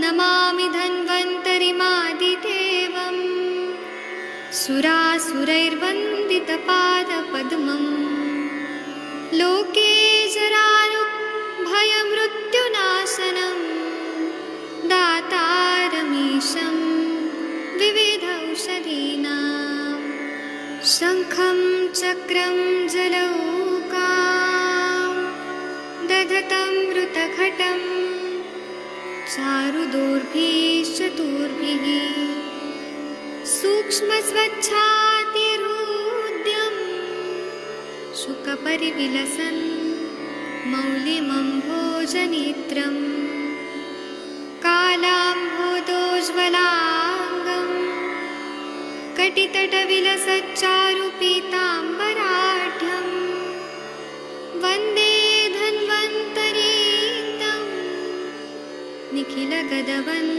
नमामि धन्वन्तरिमादिदेवम् सुरासुरैर्वन्दितपादपद्मम् लोके जराभयमृत्युनाशनम् दातारमीशं विविधौषधीनां शङ्खं चक्रं जलौकां दधतं मृतघटं चारुदोर्भिश्चतुर्भिः सूक्ष्मस्वच्छातिरुद्यं शुकपरिविलसन् मौलिमम्भोजनेत्रम् कालाम्भोदोज्ज्वलाङ्गं कटितटविलसच्चारुपीताम्बराढ्यं वन्दे धन्वन्तरीतं निखिलगदवन्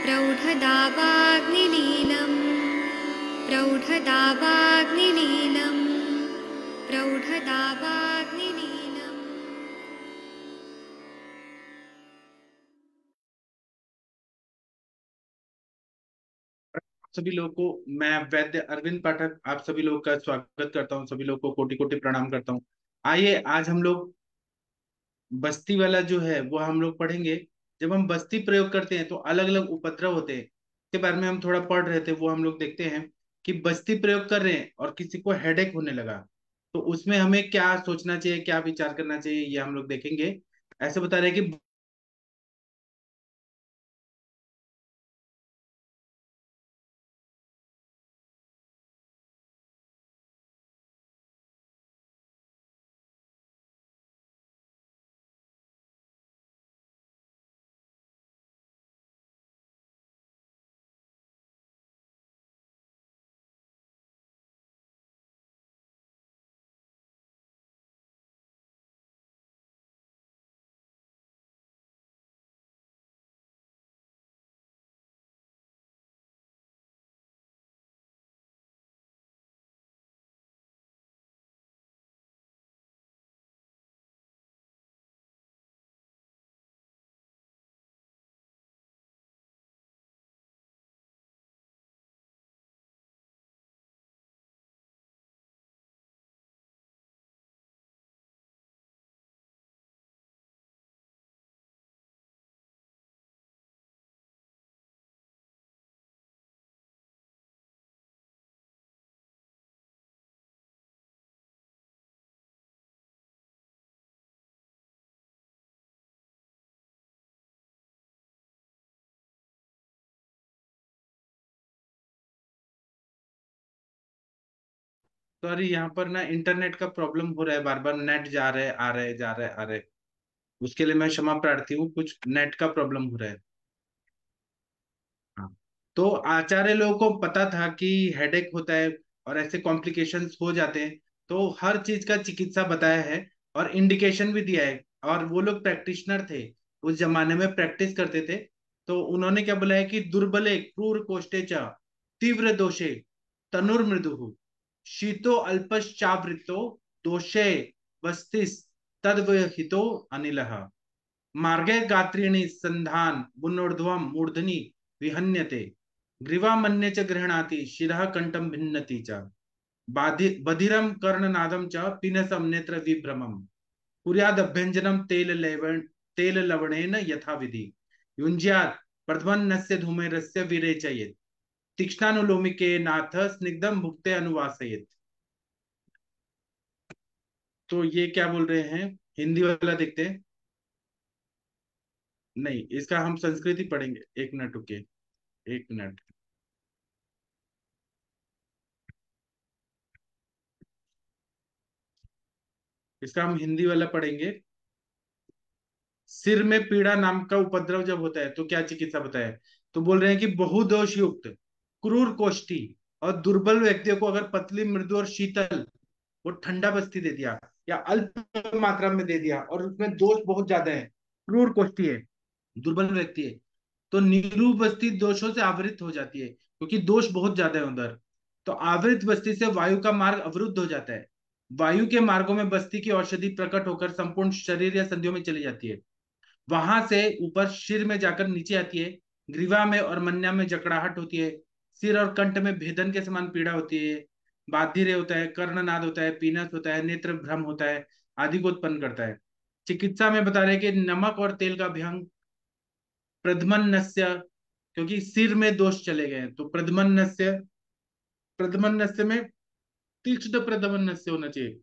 प्रौढदावाग्निलीलं प्रौढदावाग्निलीलं प्रौढदावाग्निलीलम्। सभी लोगों को मैं वैद्य अरविंद पाठक आप सभी लोगों का स्वागत करता हूं। सभी लोगों को कोटि कोटि प्रणाम करता हूं। आइए आज हम लोग बस्ती वाला जो है वो हम लोग पढ़ेंगे। जब हम बस्ती प्रयोग करते हैं तो अलग अलग उपद्रव होते हैं, इसके बारे में हम थोड़ा पढ़ रहे थे। वो हम लोग देखते हैं कि बस्ती प्रयोग कर रहे हैं और किसी को हेडेक होने लगा तो उसमें हमें क्या सोचना चाहिए, क्या विचार करना चाहिए, ये हम लोग देखेंगे। ऐसे बता रहे हैं कि सॉरी यहाँ पर ना इंटरनेट का प्रॉब्लम हो रहा है, बार बार नेट जा रहे आ रहे जा रहे आ रहे। उसके लिए मैं क्षमा प्रार्थी हूँ, कुछ नेट का प्रॉब्लम हो रहा है। हाँ, तो आचार्य लोगों को पता था कि हेडेक होता है और ऐसे कॉम्प्लिकेशंस हो जाते हैं, तो हर चीज का चिकित्सा बताया है और इंडिकेशन भी दिया है। और वो लोग प्रैक्टिशनर थे, उस जमाने में प्रैक्टिस करते थे। तो उन्होंने क्या बोला है कि दुर्बले क्रूर कोष्ठे च तीव्र दोषे तनुर्मृदु शीतो अल्पश्चावृतो दोषे वस्तिस तद्वहितो अनिलः मार्गे गात्रीणि संधान बुनोर्ध्वं मूर्धनि विहन्यते ग्रीवामन्ये च गृह्णाति शिरः कंठं भिन्नति च बधिरं कर्णनादं च पिनसं नेत्र विभ्रमं कुर्यादभ्यञ्जनं तेल लवणेन यथा विधि युञ्ज्यात् प्रध्वन्नस्य धूमेरस्य विरेचयेत् तीक्ष्णानुलोमिके नाथ स्निग्धं भुक्ते अनुवासयेत्। तो ये क्या बोल रहे हैं, हिंदी वाला देखते हैं। नहीं, इसका हम संस्कृति पढ़ेंगे। एक मिनट रुकिए, एक मिनट। इसका हम हिंदी वाला पढ़ेंगे। सिर में पीड़ा नाम का उपद्रव जब होता है तो क्या चिकित्सा बताया है। तो बोल रहे हैं कि बहुदोष युक्त क्रूर कोष्ठी और दुर्बल व्यक्तियों को अगर पतली मृदु और शीतल वो ठंडा बस्ती दे दिया या अल्प मात्रा में दे दिया और उसमें दोष बहुत ज्यादा है, क्रूर कोष्ठी है, दुर्बल व्यक्ति है, तो नीरू बस्ती दोषों से आवृत हो जाती है क्योंकि दोष बहुत ज्यादा है उधर। तो आवृत बस्ती से वायु का मार्ग अवरुद्ध हो जाता है। वायु के मार्गों में बस्ती की औषधि प्रकट होकर संपूर्ण शरीर या संधियों में चली जाती है। वहां से ऊपर सिर में जाकर नीचे आती है, ग्रीवा में और मन्या में जकड़ाहट होती है, सिर और कंठ में भेदन के समान पीड़ा होती है, बाधिरे होता है, कर्णनाद होता है, पीनस होता है, नेत्र भ्रम होता है, आदि को उत्पन्न करता है। चिकित्सा में बता रहे हैं कि नमक और तेल का अभ्यंग, प्रधमन नस्य, क्योंकि सिर में दोष चले गए हैं तो प्रधमन नस्य, प्रधमन नस्य में तीक्ष्ण प्रधमन नस्य होना चाहिए।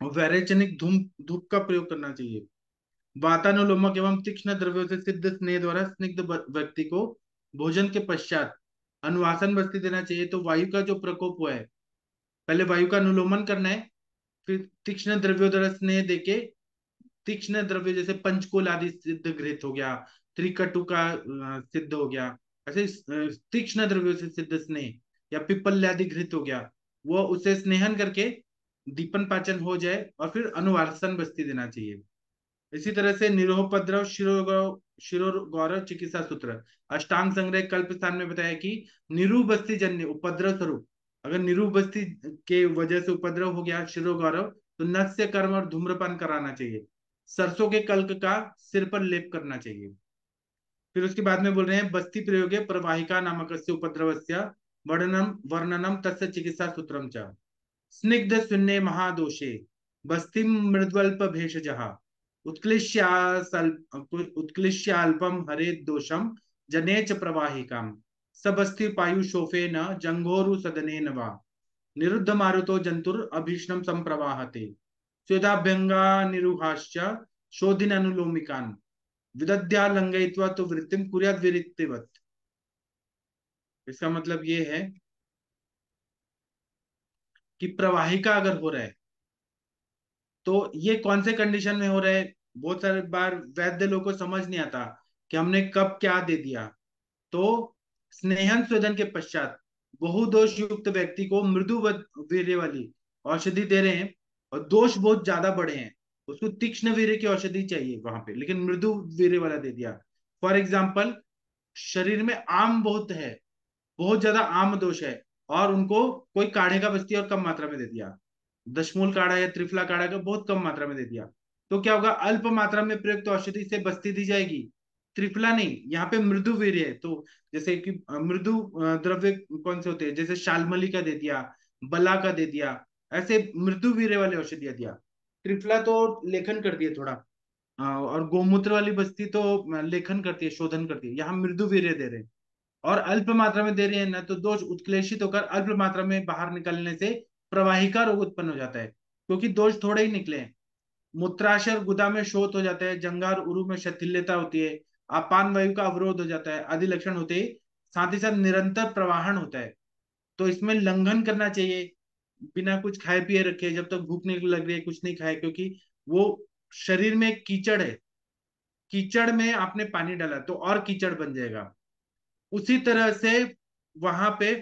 वैरेचनिक धूम धूप का प्रयोग करना चाहिए। वातानुलोमक एवं तीक्ष्ण द्रव्यों से सिद्ध स्नेह द्वारा स्निग्ध व्यक्ति को भोजन के पश्चात अनुवासन बस्ती देना चाहिए। तो वायु का जो प्रकोप हुआ है, पहले वायु का अनुलोमन करना है, फिर तीक्ष्ण द्रव्यों द्वारा स्नेह देके, तीक्ष्ण द्रव्य जैसे पंचकोल आदि सिद्ध घृत हो गया, त्रिकटु का सिद्ध हो गया, ऐसे तीक्ष्ण द्रव्यों से सिद्ध स्नेह, या पिप्पल आदि घृत हो गया, वो उसे स्नेहन करके दीपन पाचन हो जाए और फिर अनुवासन बस्ती देना चाहिए। इसी तरह से निरोपद्रव शिरोगौरव, शिरोगौरव चिकित्सा सूत्र, अष्टांग संग्रह कल्प स्थान में बताया कि निरुबस्ती जन्य उपद्रव स्वरूप, अगर निरुबस्ती के वजह से उपद्रव हो गया शिरोगौरव, तो नस्य कर्म और धूम्रपान कराना चाहिए। सरसों के कल्क का सिर पर लेप करना चाहिए। फिर उसके बाद में बोल रहे हैं बस्ती प्रयोगे प्रवाहिका नामकस्य उपद्रवस्य वर्णनम वर्णनम तस्य चिकित्सा सूत्रम च, स्निग्ध शून्य महादोषे बस्तिम मृद्वल्प भेषजः उत्क्लिश्याल्पम हरेद दोषम जने च प्रवाहिकाम सबस्ति पायु शोफे न जंघोरु सदने न वा निरुद्ध मारुतो जंतुर अभीष्णम संप्रवाहते स्वेदाभ्यंगा निरुहाश्च शोधिन अनुलोमिकान विदद्या लंघयित्वा तो वृत्तिम कुर्याद् विरिक्तिवत्। इसका मतलब ये है कि प्रवाहिका अगर हो रहा है तो ये कौन से कंडीशन में हो रहा है। बहुत सारे बार वैद्य लोग को समझ नहीं आता कि हमने कब क्या दे दिया। तो स्नेहन स्वेदन के पश्चात बहुदोष युक्त व्यक्ति को मृदु वीर्य वाली औषधि दे रहे हैं, और दोष बहुत ज्यादा बड़े हैं, उसको तीक्ष्ण वीर्य की औषधि चाहिए वहां पे, लेकिन मृदु वीर्य वाला दे दिया। फॉर एग्जाम्पल, शरीर में आम बहुत है, बहुत ज्यादा आम दोष है, और उनको कोई काढ़े का बस्ती और कम मात्रा में दे दिया, दशमूल काढ़ा या त्रिफला काढ़ा का बहुत कम मात्रा में दे दिया, तो क्या होगा, अल्प मात्रा में प्रयुक्त औषधि से बस्ती दी जाएगी, त्रिफला नहीं, यहाँ पे मृदु वीर्य है। तो जैसे कि मृदु द्रव्य कौन से होते हैं, जैसे शालमली का दे दिया, बला का दे दिया, ऐसे मृदु वीर्य वाले औषधियां दिया। त्रिफला तो लेखन करती है थोड़ा, और गोमूत्र वाली बस्ती तो लेखन करती है, शोधन करती है, यहाँ मृदु वीर्य दे रहे हैं और अल्प मात्रा में दे रही है ना, तो दोष उत्क्लेशित होकर अल्प मात्रा में बाहर निकलने से प्रवाहिका रोग उत्पन्न हो जाता है, क्योंकि दोष थोड़े ही निकले हैं। मूत्राशय और गुदा में शोथ हो जाता है, जंगार उरु में शिथिल्यता होती है, अपान वायु का अवरोध हो जाता है, आदि लक्षण होते ही साथ ही साथ निरंतर प्रवाहन होता है। तो इसमें लंघन करना चाहिए, बिना कुछ खाए पिए रखे जब तक भूख नहीं लग रही है कुछ नहीं खाए, क्योंकि वो शरीर में कीचड़ है, कीचड़ में आपने पानी डाला तो और कीचड़ बन जाएगा। उसी तरह से वहां पे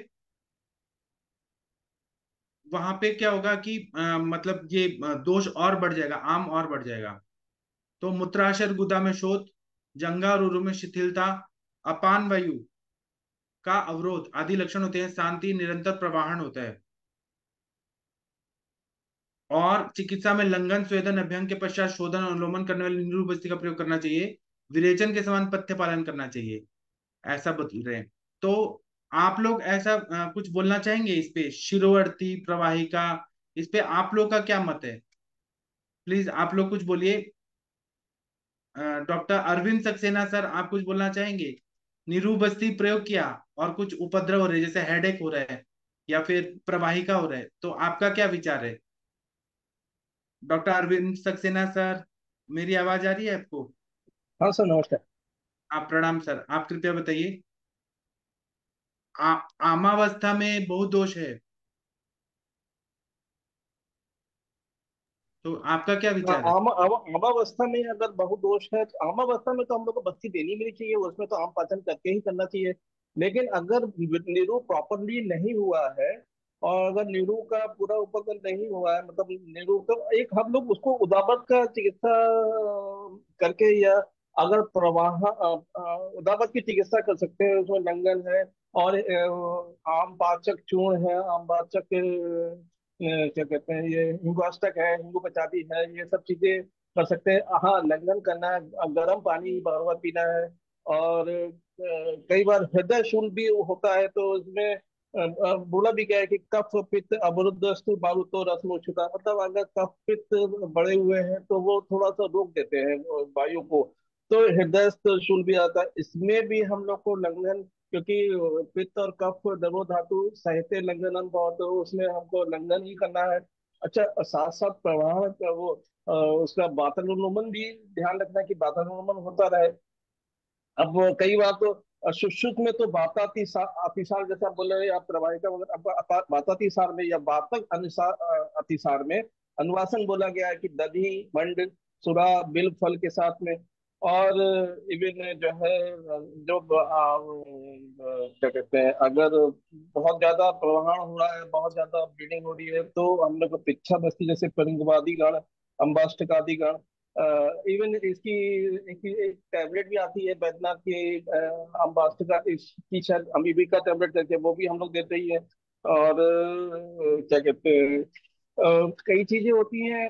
वहां पे क्या होगा कि मतलब ये दोष और बढ़ जाएगा, आम और बढ़ जाएगा। तो मूत्राशय गुदा में शोथ, जंगा और उरु में शिथिलता, अपान वायु का अवरोध आदि लक्षण होते हैं, शांति निरंतर प्रवाहन होता है। और चिकित्सा में लंघन स्वेदन अभ्यंग के पश्चात शोधन अनुलोमन करने वाली नींबू बस्ती का प्रयोग करना चाहिए, विरेचन के समान पथ्य पालन करना चाहिए, ऐसा बता रहे हैं। तो आप लोग ऐसा कुछ बोलना चाहेंगे इस पे, शिरोवर्ती प्रवाहिका, इस पे आप लोग का क्या मत है, प्लीज आप लोग कुछ बोलिए। डॉक्टर अरविंद सक्सेना सर, आप कुछ बोलना चाहेंगे। नीरू बस्ती प्रयोग किया और कुछ उपद्रव हो रहे हैं, जैसे हेडेक हो रहा है या फिर प्रवाहिका हो रहा है, तो आपका क्या विचार है। डॉक्टर अरविंद सक्सेना सर, मेरी आवाज आ रही है आपको। हाँ सर, नमस्कार। आप प्रणाम सर, आप कृपया बताइए। आमावस्था में बहुत दोष है, तो आपका क्या विचार है। आमावस्था में अगर बहुदोष है तो आमावस्था में तो हम लोग को बस्ती देनी भी नहीं चाहिए, उसमें तो आम पाचन करके ही करना चाहिए। लेकिन अगर निरू प्रॉपरली नहीं हुआ है, और अगर निरू का पूरा उपकरण नहीं हुआ है, मतलब निरू तो एक हम लोग उसको उदावत का चिकित्सा करके, या अगर उदावत की चिकित्सा कर सकते हैं, उसमें लंगन है, और आम पाचक चूर्ण है, आम पाचक क्या कहते हैं, ये हिंगुआष्टक है, हिंगू पचाती है, ये सब चीजें कर सकते हैं। हाँ, लंघन करना है, गर्म पानी बार बार पीना है। और कई बार हृदय शूल भी होता है, तो इसमें बोला भी गया है कि कफ पित्त अवरुद्धस्तु मारुतो रसमोक्षिता, मतलब अगर कफ पित्त बढ़े हुए हैं तो वो थोड़ा सा रोक देते हैं वायु को। तो हृदय शूल भी आता है, इसमें भी हम लोग को लंघन, क्योंकि पित्त और कफ द्रवो धातु साहित्य लंघनम बहुत, तो उसमें हमको लंघन ही करना है। अच्छा, साथ साथ प्रवाह का वो उसका वातानुमान भी ध्यान रखना है कि वातानुमान होता रहे। अब कई बार तो सुश्रुत में तो वातातिसार अतिसार, जैसे आप बोल रहे हैं, आप प्रवाहिका वातातिसार में या वातक अनुसार अतिसार में अनुवासन बोला गया है कि दधि मंड सुरा बिल फल के साथ में। और इवन जो है, जो क्या कहते हैं, अगर बहुत ज्यादा प्रवहन हो रहा है, बहुत ज्यादा ब्लीडिंग हो रही है, तो हम लोग को पिच्छा बस्ती जैसे परिंगवादी गण, अम्बाष्टकादि गण, इवन इसकी एक टैबलेट भी आती है बैद्यनाथ की, अम्बाष्टका इसकी शायद अमीबिका टैबलेट करके, वो भी हम लोग देते ही है। और क्या कहते हैं, कई चीजें होती हैं,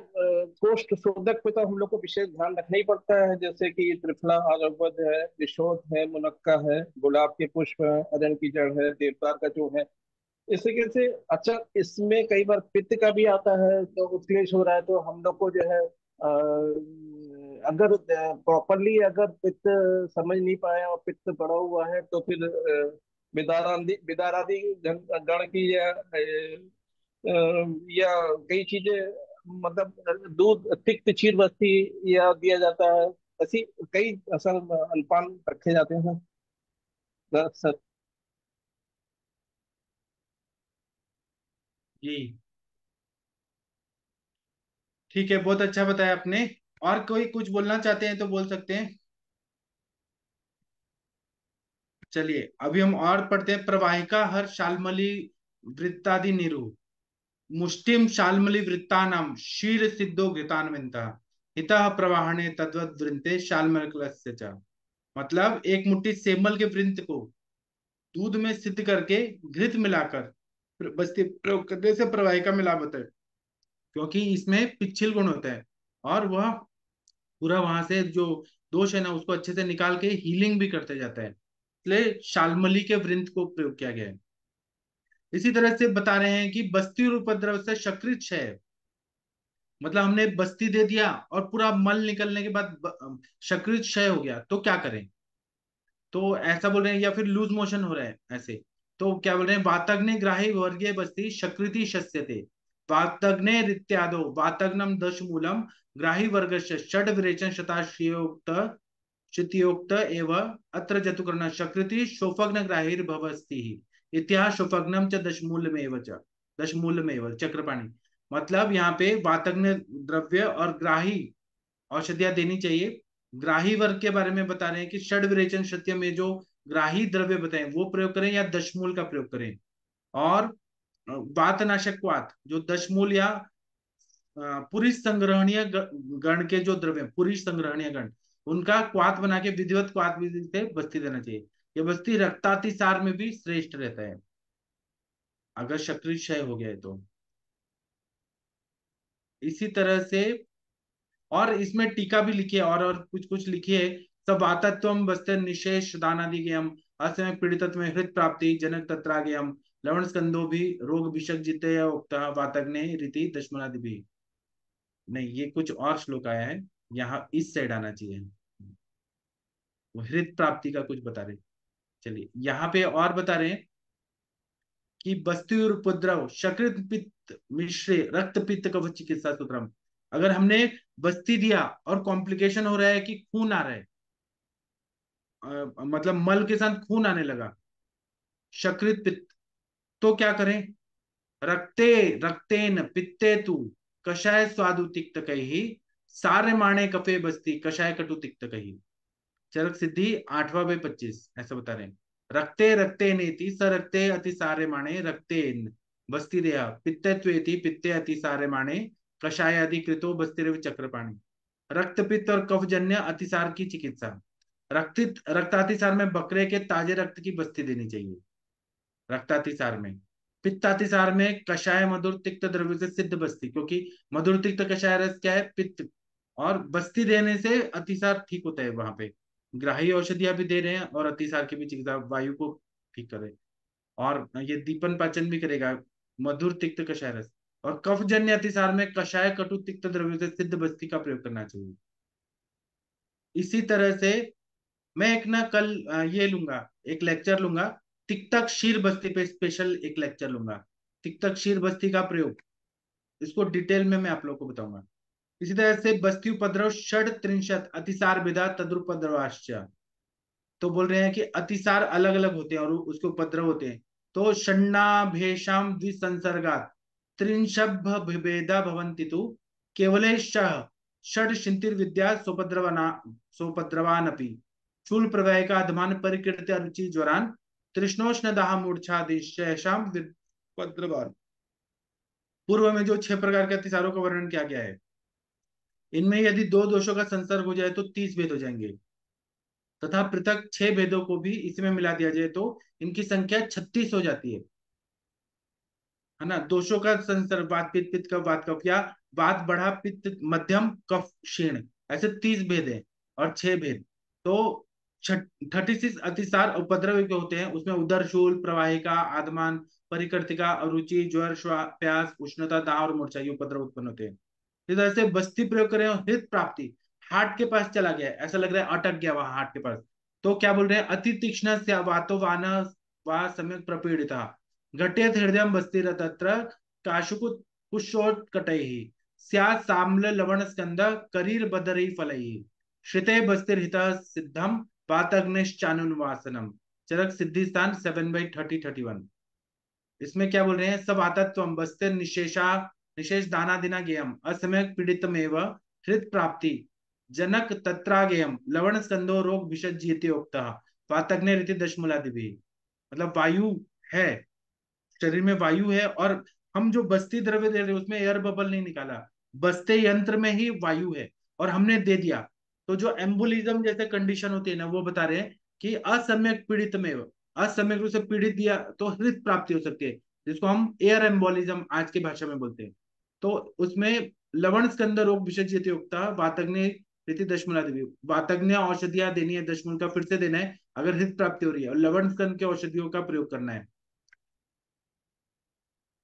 कोष्ठ शोधक पे तो हम लोग को विशेष ध्यान रखना ही पड़ता है, जैसे कि त्रिफला आयुर्वेद है, विशोध है, मुनक्का है, गुलाब के पुष्प है, अदन की जड़ है, देवदार का जो है, इस तरीके से। अच्छा, इसमें कई बार पित्त का भी आता है, तो उत्क्लेश हो रहा है, तो हम लोग को जो है अगर प्रॉपरली अगर पित्त समझ नहीं पाए और पित्त बढ़ा हुआ है, तो फिर विदारादि विदारादि गण की या कई चीजें, मतलब दूध तिक्त चीर बस्ती या दिया जाता है। ऐसी कई असल अल्पान रखे जाते हैं सर। जी ठीक है, बहुत अच्छा बताया आपने। और कोई कुछ बोलना चाहते हैं तो बोल सकते हैं। चलिए अभी हम और पढ़ते हैं। प्रवाहिका हर शाल्मली वृत्तादि निरु मुष्टिम शाल्मली वृत्तानाम शीर सिद्धो घृतान्विता हितः प्रवाहणे तद्वद वृंते शाल्मलस्य च। मतलब एक मुट्ठी सेमल के वृंत को दूध में सिद्ध करके घृत मिलाकर बस्ती प्रयोग करने से प्रवाहिका में लाभ होता है, क्योंकि इसमें पिच्छिल गुण होता है और वह पूरा वहां से जो दोष है ना उसको अच्छे से निकाल के हीलिंग भी करते जाता है, इसलिए शाल्मली के वृंत को प्रयोग किया गया है। इसी तरह से बता रहे हैं कि बस्ती और उपद्रव से शकृत क्षय, मतलब हमने बस्ती दे दिया और पूरा मल निकलने के बाद शकृत क्षय हो गया, तो क्या करें। तो ऐसा बोल रहे हैं, या फिर लूज मोशन हो रहा है ऐसे, तो क्या बोल रहे हैं, वातग्ने ग्राही वर्गीय बस्ती शकृति शस्यते वातग्ने रित्यादो वातग्नम दश मूलम ग्राही वर्ग षड विरेचन शताश्रयोक्त क्षितियोक्त एव अत्र जतुकर्ण शकृति शोफग्न ग्राहीर भवस्ति इतिहास शोफग्नम च दशमूलमेव च दशमूलमेव चक्रपाणी। मतलब यहाँ पे वातग्न द्रव्य और ग्राही औषधियां देनी चाहिए। ग्राही वर्ग के बारे में बता रहे हैं कि षड विरेचन सत्य में जो ग्राही द्रव्य बताए वो प्रयोग करें या दशमूल का प्रयोग करें। और वातनाशक वात जो दशमूल या पुरुष संग्रहणीय गण के जो द्रव्य पुरुष संग्रहणीय गण उनका क्वात बना के विधिवत क्वात विधि से बस्ती देना चाहिए। ये बस्ती रक्तातिसार में भी श्रेष्ठ रहता है अगर शक्ति क्षय हो गया है तो। इसी तरह से और इसमें टीका भी लिखी है और कुछ कुछ लिखी है। सब आतत्वम बस्ते निशेष दानादि गेयम असमय पीड़ितत्व में हृत प्राप्ति जनक तत्रा गेयम लवण स्कंदो भी रोग भिषक जिते उक्ता वातग्ने रीति दशमनादि भी। नहीं, ये कुछ और श्लोक आया है, यहाँ इस साइड आना चाहिए। वो हृत प्राप्ति का कुछ बता रहे। चलिए यहाँ पे और बता रहे हैं कि बस्ती और उपद्रव शकृत पित्त मिश्रे रक्त पित्त कफ चिकित्सा सूत्रम। अगर हमने बस्ती दिया और कॉम्प्लिकेशन हो रहा है कि खून आ रहा है, मतलब मल के साथ खून आने लगा, शकृत पित्त, तो क्या करें। रक्ते रक्तेन पित्ते तु कषाय स्वादु तिक्त कही सारे माणे कफे बस्ती कषाय कटु तिक्त कही। चरक सिद्धि 8वां/25 ऐसा बता रहे हैं। रक्ते रक्ते नेति स रक्ते अति सारे माणे रक्तेन बस्ती देहा पित्ते त्वेति पित्ते अति सारे माणे कषाय अधिकृतो बस्तिरवि चक्रपाणी। रक्त पित्त और कफ जन्य अतिसार की चिकित्सा। रक्तातिसार में बकरे के ताजे रक्त की बस्ती देनी चाहिए रक्तातिसार में। पित्तातिसार में कषाय मधुर तिक्त द्रव्य से सिद्ध बस्ती, क्योंकि मधुर तिक्त कषाय रस क्या है, पित्त और बस्ती देने से अतिसार ठीक होता है वहां पे। ग्राही औषधियां भी दे रहे हैं और अतिसार की भी चिकित्सा, वायु को ठीक करे। और ये दीपन पाचन भी करेगा। मधुर तिक्त कषाय रस। और कफजन्य अतिसार में कषाय कटु तिक्त द्रव्यों से सिद्ध बस्ती का प्रयोग करना चाहिए। इसी तरह से मैं एक ना कल ये लूंगा, एक लेक्चर लूंगा, तिक्तक शीर बस्ती पे स्पेशल एक लेक्चर लूंगा। तिक्तक शीर बस्ती का प्रयोग, इसको डिटेल में मैं आप लोगों को बताऊंगा। इसी तरह से बस्ती उपद्रव षड त्रिंशत अतिसार विधा तद्रुपद्रवाश्च। तो बोल रहे हैं कि अतिसार अलग अलग होते हैं और उसके उपद्रव होते हैं। तो षण्णाभेशम द्विसंसर्गात त्रिंशभ भेदा भवन्ति तु केवलेशः षड शिंतिर्विद्या सोपद्रवानपि शूल प्रवाहिका अधमान परिकृत्य रुचि ज्वरान तृष्णोष्ण दाह मूर्छादिशेषाम विपद्रवान। पूर्व में जो 6 प्रकार के अतिसारों का वर्णन किया गया है, इनमें यदि 2 दोषों का संसर्ग हो जाए तो 30 भेद हो जाएंगे, तथा पृथक 6 भेदों को भी इसमें मिला दिया जाए तो इनकी संख्या 36 हो जाती है ना। दोषों का संसर्ग, वात पित्त, पित्त कफ, वात कफ, या वात बढ़ा, पित्त मध्यम, कफ क्षीण, ऐसे 30 भेद हैं और 6 भेद। तो 36 अतिसार उपद्रव के होते हैं। उसमें उदर शूल, प्रवाहिका, आदमान, परिकर्तिका, अरुचि, ज्वर, प्यास, उष्णता, दाह और मूर्छा, ये उपद्रव उत्पन्न होते हैं। इस तरह से बस्ती प्रयोग करें और हृत प्राप्ति, हार्ट के पास चला गया है, ऐसा लग रहा है अटक गया वहां हार्ट के पास, तो क्या बोल रहे हैं, अति तीक्ष्ण से वातो वान वा सम्यक प्रपीड़िता घटेत हृदय बस्ती तत्र काशुकुत कुशोत्कटैः स्यात् साम्ल लवण स्कंद करीर बदरी फलैः श्रिते बस्तिर्हितः सिद्धम वातग्निश्चानुवासनम। चरक सिद्धि स्थान 7/30-31। इसमें क्या बोल रहे हैं, सब आतत्व बस्तिर निशेषा निशेष दाना दिना गेयम असमयक पीड़ितमेव हृत प्राप्ति जनक तत्रागेयम लवण स्कंदो रोग विषज्येति उक्तः वातग्नि रीति दशमूलादि भी। मतलब वायु है, शरीर में वायु है, और हम जो बस्ती द्रव्य दे रहे हैं उसमें एयर बबल नहीं निकाला, बस्ते यंत्र में ही वायु है और हमने दे दिया। तो जो एम्बोलिज्म जैसे कंडीशन होती है ना, वो बता रहे हैं कि असम्यक पीड़ित में, असम्यक रूप से पीड़ित दिया तो हृत प्राप्ति हो सकती है, जिसको हम एयर एम्बोलिज्म आज की भाषा में बोलते हैं। तो उसमें लवण स्कंद रोग विशेष युक्ता वातग्नि रीति दशमूलादि, वातग्नि औषधियां देनी है, दशमूल का फिर से देना है अगर हृत प्राप्ति हो रही है, और लवण स्कंद के औषधियों का प्रयोग करना है।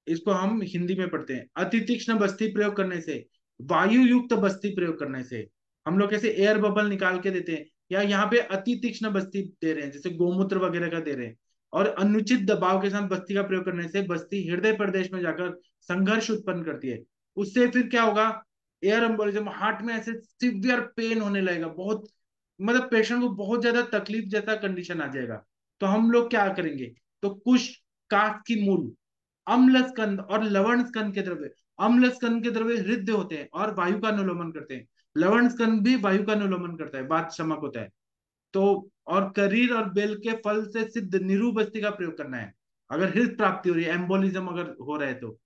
इसको हम हिंदी में पढ़ते हैं। अति तीक्ष्ण बस्ती प्रयोग करने से, वायु युक्त बस्ती प्रयोग करने से, हम लोग कैसे एयर बबल निकाल के देते हैं, या यहाँ पे अति तीक्ष्ण बस्ती दे रहे हैं जैसे गोमूत्र वगैरह का दे रहे हैं, और अनुचित दबाव के साथ बस्ती का प्रयोग करने से बस्ती हृदय प्रदेश में जाकर संघर्ष उत्पन्न करती है। उससे फिर क्या होगा, एयर एम्बोलिज्म, हार्ट में ऐसे सिवियर पेन होने लगेगा, बहुत मतलब पेशेंट को बहुत ज्यादा तकलीफ जैसा कंडीशन आ जाएगा। तो हम लोग क्या करेंगे, तो कुश काफ की मूल, अम्ल स्कंद और लवण स्कंद के द्रव्य, अम्ल स्कंद के द्रव्य हृदय होते हैं और वायु का अनुलोमन करते हैं, लवण स्कंद भी वायु का अनुलोमन करता है, बात शमक होता है। तो और करीर और बेल के फल से सिद्ध निरू बस्ती का प्रयोग करना है अगर हृदय प्राप्ति हो रही है, एम्बोलिज्म अगर हो रहा है तो।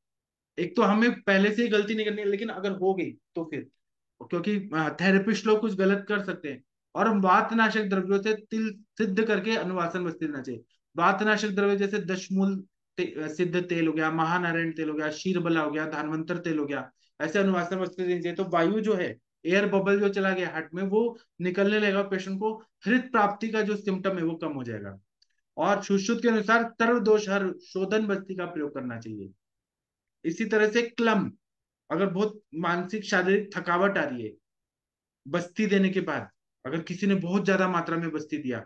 एक तो हमें पहले से ही गलती नहीं करनी है, लेकिन अगर हो गई तो फिर, क्योंकि थेरेपिस्ट लोग कुछ गलत कर सकते हैं। और हम वातनाशक द्रव्यों से तिल सिद्ध करके अनुवासन बस्ती देना चाहिए। वातनाशक द्रव्य जैसे दशमूल सिद्ध तेल हो गया, महानारायण तेल हो गया, क्षीरबला हो गया, धानवंतर तेल हो गया, ऐसे अनुवासन बस्ती देनी चाहिए। तो वायु जो है, एयर बबल जो चला गया हार्ट में, वो निकलने लगेगा, पेशेंट को हृदय प्राप्ति का जो सिम्टम है वो कम हो जाएगा। और सुश्रुत के अनुसार सर्वदोष हर शोधन बस्ती का प्रयोग करना चाहिए। इसी तरह से क्लम, अगर बहुत मानसिक शारीरिक थकावट आ रही है बस्ती देने के बाद, अगर किसी ने बहुत ज्यादा मात्रा में बस्ती दिया,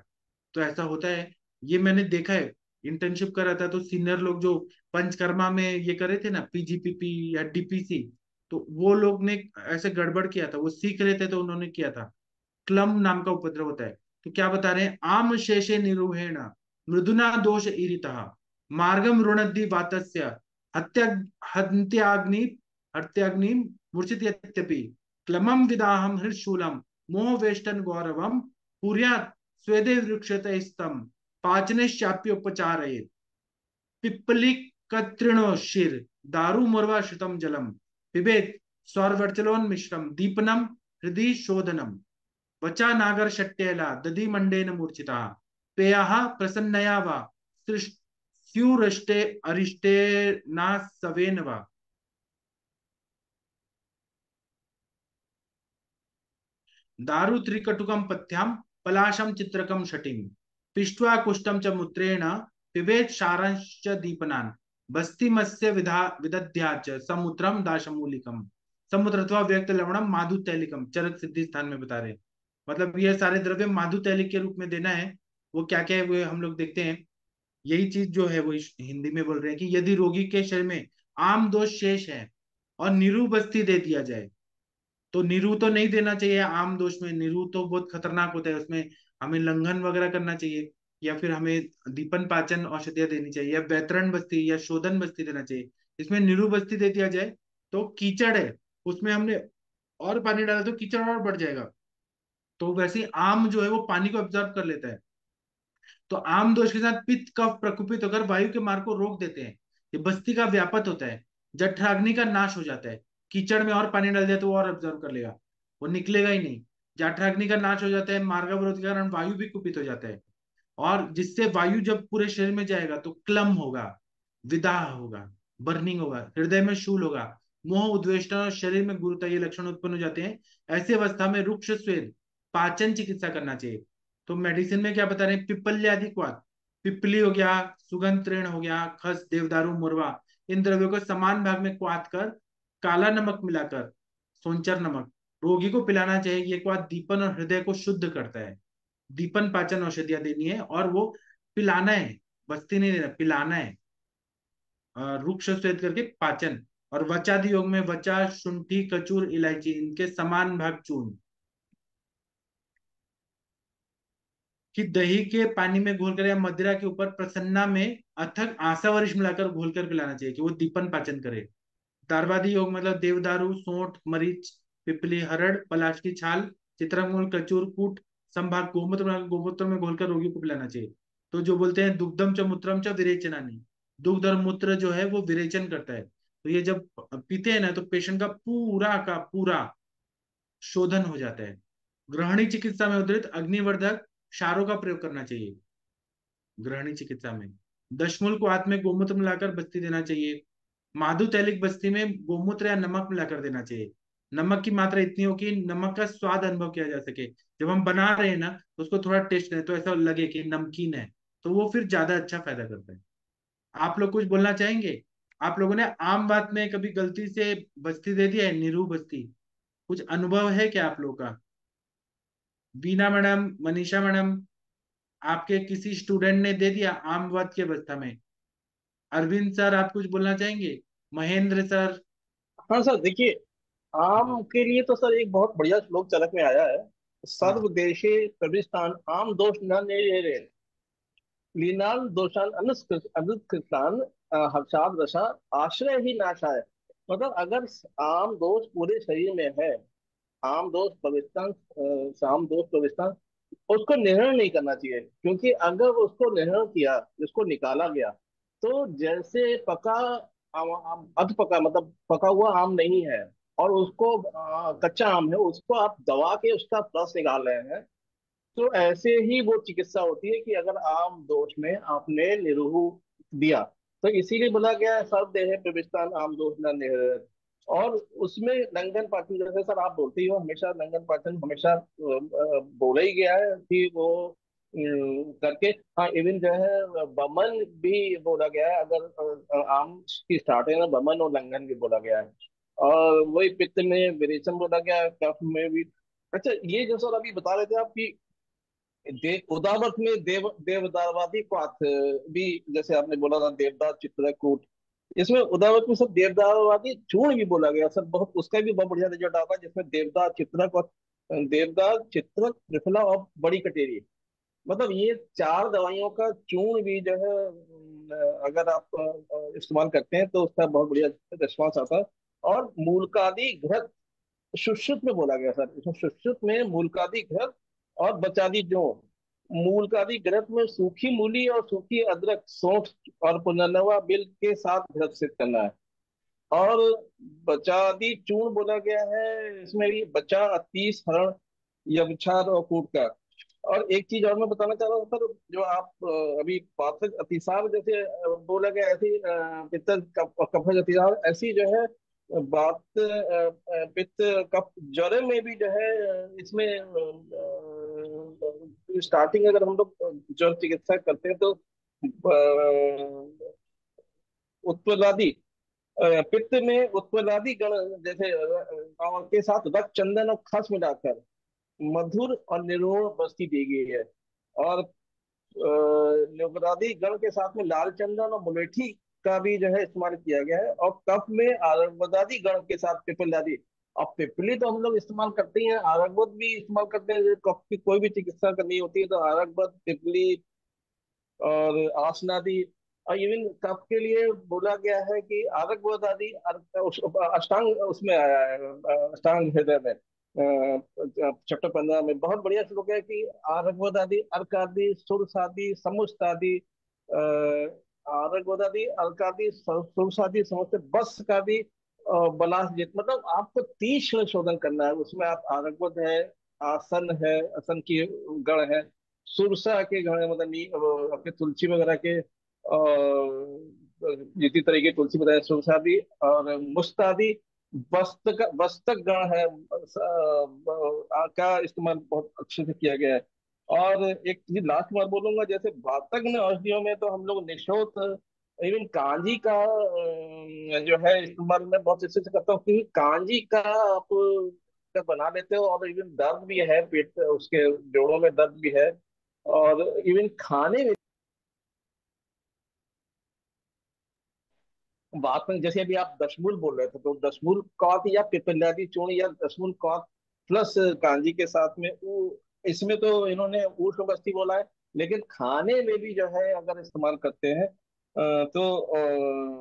तो ऐसा होता है, ये मैंने देखा है, इंटर्नशिप कर रहा था तो सीनियर लोग जो पंचकर्मा में ये करे थे ना, पीजीपीपी या डीपीसी, तो वो लोग ने ऐसे गड़बड़ किया था, वो सीख रहे थे तो उन्होंने किया था। क्लम नाम का उपद्रव होता है। तो क्या बता रहे हैं, आम शेषे निरूहेण मृदुना दोष ईरितः मार्गम रुणद्धि वातस्य हत्या हत्याग्नि हत्याग्नि मूर्छित यद्यपि क्लमम विदाहम हृशूलम मोह वेष्टन गौरवम पुर्यात् स्वेदे वृक्षत स्तम पाचनेश्चाप्योपचारये पिप्पलिक कत्रिणो शिर दारु मुर्वा श्रुतम जलम पिबेत स्वर्वर्चलोन्मिश्रम दीपनम हृदि शोधनम वचा नागर शट्टेला दधि मंडेन मूर्छिता पेयः प्रसन्नया वा स्युरष्टे अरिष्टे ना सवेन वा। दारु त्रिकटुकम पथ्याम पलाशम चित्रकम शटिम पिष्ट्वा कुष्टम च मूत्रेण पिबेत सारांश्च दीपनान बस्ति मत्स्य विधा विदध्याच समुद्रम दाशमूलिकम समुद्रत्वा व्यक्त लवणम माधु तैलिकम चरक सिद्धि स्थान में बता रहे हैं। मतलब ये सारे द्रव्य माधु तैलिक के रूप में देना है। वो क्या क्या है वो हम लोग देखते हैं। यही चीज जो है वो हिंदी में बोल रहे हैं कि यदि रोगी के शरीर में आम दोष शेष है और निरूबस्ती दे दिया जाए, तो नीरू तो नहीं देना चाहिए आम दोष में, नीरू तो बहुत खतरनाक होता है, उसमें हमें लंघन वगैरह करना चाहिए, या फिर हमें दीपन पाचन औषधियां देनी चाहिए, या वैतरण बस्ती या शोधन बस्ती देना चाहिए। इसमें नीरू बस्ती दे दिया जाए तो कीचड़ है, उसमें हमने और पानी डाला तो कीचड़ और बढ़ जाएगा। तो वैसे ही आम जो है वो पानी को ऑब्जर्व कर लेता है। तो आम दोष के साथ पित्त कफ प्रकुपित होकर वायु के मार्ग को रोक देते हैं। ये बस्ती का व्यापक होता है। जठराग्नि का नाश हो जाता है। कीचड़ में और पानी डाल दिया तो वो और ऑब्जर्व कर लेगा, वो निकलेगा ही नहीं। जठराग्नि का नाश हो जाता है, मार्गावरोध के कारण वायु भी कुपित हो जाता है। और जिससे वायु जब पूरे शरीर में जाएगा तो क्लम होगा, विदाह होगा, बर्निंग होगा, हृदय में शूल होगा, मोह उद्वेषणा और शरीर में गुरुता, ये लक्षण उत्पन्न हो जाते हैं। ऐसी अवस्था में रुक्ष स्वेद पाचन चिकित्सा करना चाहिए। तो मेडिसिन में क्या बता रहे हैं, पिप्पल्यादि क्वाथ, पिपली हो गया, सुगंध तृण हो गया, खस, देवदारू, मुरवा, इन द्रव्यों को समान भाग में क्वाथ कर काला नमक मिलाकर, सोनचर नमक, रोगी को पिलाना चाहिए। ये क्वाथ दीपन और हृदय को शुद्ध करता है। दीपन पाचन औषधियां देनी है और वो पिलाना है, बस्ती नहीं देना, पिलाना है। रुक्ष श्वेत करके पाचन। और वचादि योग में वचा, शुंठी, कचूर, इलायची, इनके समान भाग चूर्ण, कि दही के पानी में घोलकर या मदिरा के ऊपर प्रसन्ना में अथक आसावरिश मिलाकर घोलकर पिलाना चाहिए कि वो दीपन पाचन करे। दारवादी योग मतलब देवदारू, सोंठ, मरीच, पिपली, हरड़, पलाश की छाल, चित्रमूल, कचूर, कूट, संभाग गोमूत्र में घोलकर रोगी को पिलाना चाहिए। तो जो बोलते हैं दुग्धम च मूत्रम च विरेचनानी, दुग्ध और मूत्र जो है वो विरेचन करता है। तो ये जब पीते हैं ना तो पेशेंट का पूरा शोधन हो जाता है। ग्रहणी चिकित्सा में उद्धृत अग्निवर्धक क्षारों का प्रयोग करना चाहिए। ग्रहणी चिकित्सा में दशमूल को हाथ में गोमूत्र मिलाकर बस्ती देना चाहिए। माधु तैलिक बस्ती में गोमूत्र या नमक मिलाकर देना चाहिए। नमक की मात्रा इतनी हो कि नमक का स्वाद अनुभव किया जा सके। जब हम बना रहे हैं ना तो उसको थोड़ा टेस्ट करें तो ऐसा लगे कि नमकीन है, तो वो फिर ज्यादा अच्छा फायदा करता है। आप लोग कुछ बोलना चाहेंगे? आप लोगों ने आम बात में कभी गलती से बस्ती दे दिया है, निरू बस्ती? कुछ अनुभव है क्या आप लोगों का? बीना मैडम, मनीषा मैडम, आपके किसी स्टूडेंट ने दे दिया आम बात की अवस्था में? अरविंद सर, आप कुछ बोलना चाहेंगे? महेंद्र सर? हाँ सर, देखिए, हाँ आम के लिए तो सर एक बहुत बढ़िया श्लोक चरक में आया है। हाँ सर्व देशे प्रविष्टान आम दोष न निरे लीनाल दोषान अनुत्कृष्टान हर्षाद रसा आश्रय ही नाशाय। मतलब अगर आम दोष पूरे शरीर में है, आम दोष प्रविष्टान, आम दोष प्रविष्टान, उसको निर्णय नहीं करना चाहिए, क्योंकि अगर उसको निर्णय किया, उसको निकाला गया, तो जैसे पका अध पका, मतलब पका हुआ आम नहीं है, और उसको कच्चा आम है, उसको आप दबा के उसका रस निकाल रहे हैं। तो ऐसे ही वो चिकित्सा होती है कि अगर आम दोष में आपने निरूह दिया, तो इसीलिए बोला गया है सर्व देहे प्रविष्टान आम दोष न निहर। और उसमें लंघन पाचन, जैसे सर आप बोलते ही हो, हमेशा लंघन पाचन हमेशा बोला ही गया है कि वो करके। हाँ, इवन जो है बमन भी बोला गया है, अगर आम की स्टार्टिंग में बमन और लंघन भी बोला गया है। और वही पित्त में विरेचन बोला गया है, कफ में भी। अच्छा, ये जो सर अभी बता रहे थे आप कि उदावत में देवदारवादी को अर्थ भी, जैसे आपने बोला था देवदार चित्रकूट, इसमें उदावत में सर देवदारवादी चूर्ण भी बोला गया सर। बहुत उसका भी बहुत बढ़िया रिजल्ट आता है, जिसमें देवदार चित्रक और देवदार चित्रक, त्रिफला और बड़ी कटेरी, मतलब ये चार दवाइयों का चूर्ण भी जो है अगर आप इस्तेमाल करते हैं तो उसका बहुत बढ़िया रिस्पॉन्स आता है। और मूलकादि घृत सुश्रुत में बोला गया सर, इसमें सुश्रुत में मूलकादि घृत और बचादी जोड़। मूलकादि घृत में सूखी मूली और सूखी अदरक, सौंठ और पुनर्नवा बिल के साथ घृत सिद्ध करना है। और बचादी चूर्ण बोला गया है, इसमें भी बचा, अतीस, हरण, यवछार और कूट का। और एक चीज और मैं बताना चाह रहा हूँ सर, जो आप अभी पाथक अतिसार जैसे बोला गया, ऐसी पित्त कफज अतिसार, ऐसी जो है बात पित्त कफ ज्वर में भी जो है इसमें स्टार्टिंग अगर हम लोग ज्वर चिकित्सा करते हैं तो उत्पलादि पित्त में उत्पलादि गण जैसे के साथ रक्त चंदन और खस मिलाकर मधुर और निरोग बस्ती दी गई है। और निगरादि गण के साथ में लाल चंदन और मुलेठी का भी जो है इस्तेमाल किया गया है। और कफ में आरंगबदादी गण के साथ पिपलादि। अब पिपली तो हम लोग इस्तेमाल करते हैं, आरंगबद भी इस्तेमाल करते हैं। कफ की कोई भी चिकित्सा करनी होती है तो आरंगबद, पिपली और आसनादि। और इवन कफ के लिए बोला गया है कि आरक आदि अष्टांग उसमें आया है, अष्टांग हृदय में चैप्टर 15 में बहुत बढ़िया श्लोक है कि आरक आदि अर्क आदि सुरस आदि समुस्त आदि आरक आदि अर्क आदि सुरस आदि समुस्त बस का भी बलास जित मतलब आपको तीक्ष्ण शोधन करना है उसमें। आप आरक है, आसन है, आसन की गण है, सुरसा के घर मतलब अपने तुलसी वगैरह के जितनी तरह की तुलसी बताया सुरसा भी और मुस्तादी वस्तक गण है का इस्तेमाल बहुत अच्छे से किया गया है। और एक चीज लास्ट बार बोलूंगा, जैसे वातज्ञ औषधियों में तो हम लोग निशोथ इवन कांजी का जो है इस्तेमाल मैं बहुत अच्छे से करता हूँ, क्योंकि कांजी का आप का बना लेते हो और इवन दर्द भी है, पेट उसके जोड़ों में दर्द भी है। और इवन खाने में बात में जैसे अभी आप दशमूल बोल रहे थे तो दशमूल कौथ या पिपल्यादी चूर्ण या दशमूल कौथ प्लस कांजी के साथ में इसमें तो इन्होंने ऊष्ण बस्ती बोला है। लेकिन खाने में भी जो है अगर इस्तेमाल करते हैं तो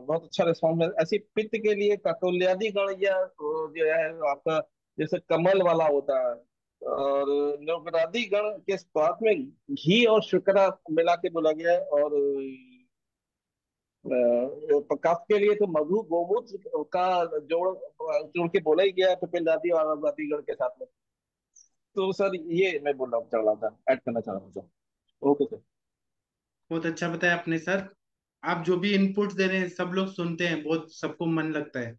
बहुत अच्छा रिस्पॉन्स है। ऐसी पित्त के लिए ककोल्यादि गण या जो है आपका जैसे कमल वाला होता है और नौकरादि गण के साथ में घी और शुक्र मिला के बोला गया है। और कफ के लिए तो मधु गोमूत्र का जोड़ जोड़ के बोला ही गया है पिपीलादी और अमरावतीगढ़ के साथ में। तो सर ये मैं बोलना चाह रहा था, ऐड करना चाह रहा था सर। Okay sir. बहुत अच्छा बताया आपने सर। आप जो भी इनपुट दे रहे हैं सब लोग सुनते हैं, बहुत सबको मन लगता है।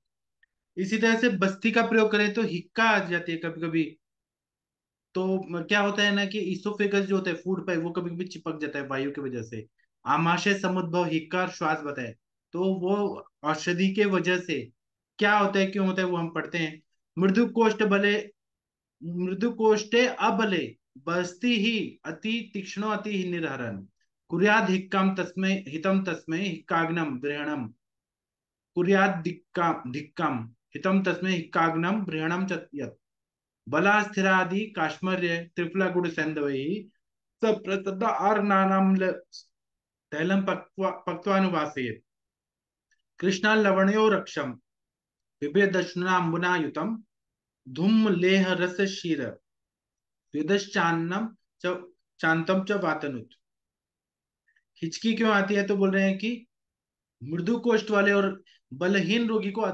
इसी तरह से बस्ती का प्रयोग करें तो हिक्का आ जाती है कभी कभी। तो क्या होता है ना कि इसोफेगस जो होता है फूड पाइप, वो कभी कभी चिपक जाता है वायु की वजह से। आमाशय समुद्भव हिक्का और श्वास बताए। तो वो औषधि के वजह से क्या होता है, क्यों होता है, वो हम पढ़ते हैं। मृदु कोष्ठ बले, मृदु कोष्ठे अबले बस्ती ही अति तीक्ष्णो अति निर्हरन। कुर्याद हिक्कम तस्मै हितम तस्मै हिक्काग्नम ग्रहणम। कुर्याद धिक्कम हितम तस्मै हिक्काग्नम ग्रहणम च यत्। बला स्थिरादि काश्मर्य त्रिफला गुड़ सैंधवै सप्रतदा आर्नानाम तैलम पक्वानुवासेत। कृष्णा लवणयो रक्षम बिभेदश्नाम्बुनायुतम धूम लेह रस शीर युदश्चान्नम च चांतम च वातनुत। हिचकी क्यों आती है, तो बोल रहे हैं कि मृदु कोष्ठ वाले और बलहीन रोगी को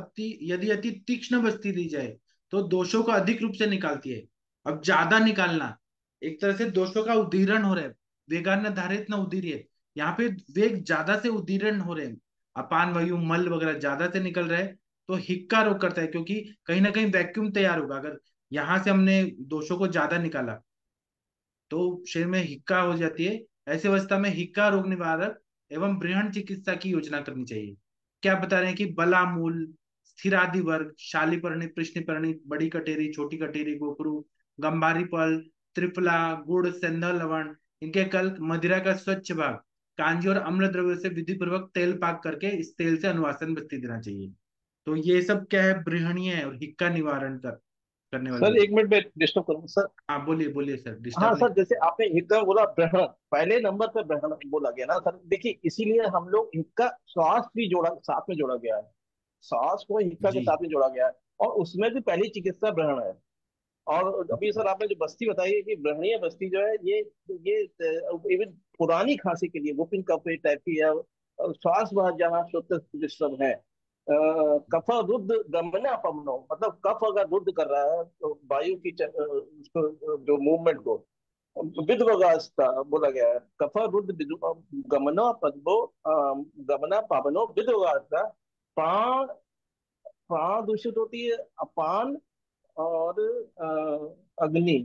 यदि अति तीक्ष्ण बस्ती दी जाए तो दोषों को अधिक रूप से निकालती है। अब ज्यादा निकालना, एक तरह से दोषों का उदीरण हो रहा है। वेगान न धारित न उदीरित, यहाँ पे वेग ज्यादा से उदीरण हो रहे हैं। अपान वायु मल वगैरह ज्यादा से निकल रहा है। तो हिक्का रोग करता है, क्योंकि कहीं ना कहीं वैक्यूम तैयार होगा अगर यहाँ से हमने दोषों को ज्यादा निकाला तो शरीर में हिक्का हो जाती है। ऐसी अवस्था में हिक्का रोग निवारक एवं बृहण चिकित्सा की योजना करनी चाहिए। क्या बता रहे हैं कि बलामूल, स्थिरादि वर्ग, शालीपर्णी, कृष्णपर्णी, बड़ी कटेरी, छोटी कटेरी, गोपरू, गंभारी फल, त्रिफला, गुड़, सेंधा लवण, इनके कल मदिरा का स्वच्छ भाग, कांजी और अम्ल द्रव्य से विधि पूर्वक तेल पाक करके इस तेल से अनुवासन बत्ती देना चाहिए। तो ये सब क्या है, बृहणीय है और हिक्का निवारण करने वाली सर होती एक मिनट में डिस्टर्ब करूंगा सर। है। हाँ बोलिए बोलिए सर, हाँ डिस्टर्ब नहीं। सर, जैसे आपने हिक्का बोला ग्रहण, पहले नंबर पे ग्रहण बोला गया ना सर। देखिए इसीलिए हम लोग हिक्का श्वास भी जोड़ा साथ में जोड़ा गया है। श्वास को हिक्का के जी साथ में जोड़ा गया है। और उसमें भी पहली चिकित्सा ग्रहण है। और अभी सर आपने जो बस्ती बताई है कि ब्रह्मणीय बस्ती जो है ये इवन पुरानी खांसी के लिए वुपिंग कफ टाइप की है। श्वास बह जाना शुद्ध परिश्रम है। कफ रुद्ध गमना पवनो मतलब कफ अगर रुद्ध कर रहा है तो वायु की उसको जो मूवमेंट को विद्वगास्ता बोला गया है। कफ रुद्ध गमना पद्मो गमना पावनो विद्वगास्ता प्राण प्राण दूषित होती है, अपान और अग्नि।